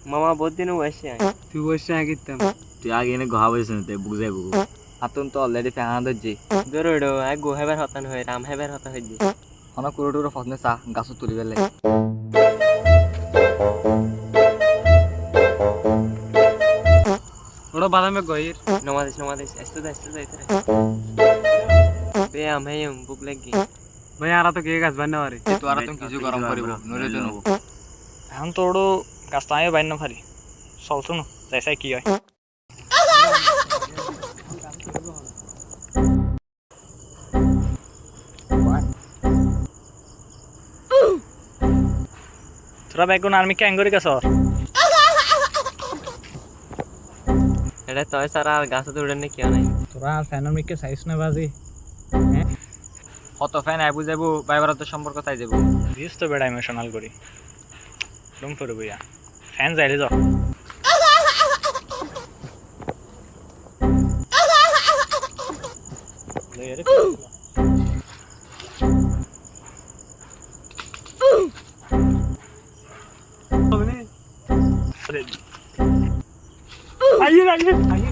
মামা বহুত দিন বসে তুই বসে আগে তুই আগে এনে ঘা বসে নিতে বুঝে বুঝু আতন তো অলরেডি ফ্যান দজ্জি দৌড়ো এক গো হেবার হতান হয়ে রাম হেবার হতা হয়ে যে হন কুড়ো টুড়ো ফসনে চা গাছ তুলি বেলে ওড়ো বাদামে গইর নমাদিস আস্তে যাইতে রে বে আমি বুক লাগি ভাই আর তো কে গাছ বান্না পারে তো আর তুমি কিছু গরম করিব নইলে তো নব এখন তো ওড়ো গাছটা আমি বাইর না পারি চল শুনো যাই চাই কি হয় তোরা বেগুন আর্মি ক্যাং করে গেছ এটা তয় সারা আর গাছ তো উড়ে কি নাই তোরা ফ্যানের মিকে চাইছ না বাজি কত ফ্যান আইবু যাবো বাইবার তো সম্পর্ক তাই যাবো দিস তো বেড়া ইমোশনাল করি রুম করে বইয়া ফ্যান যাইলে যাও আইয়ে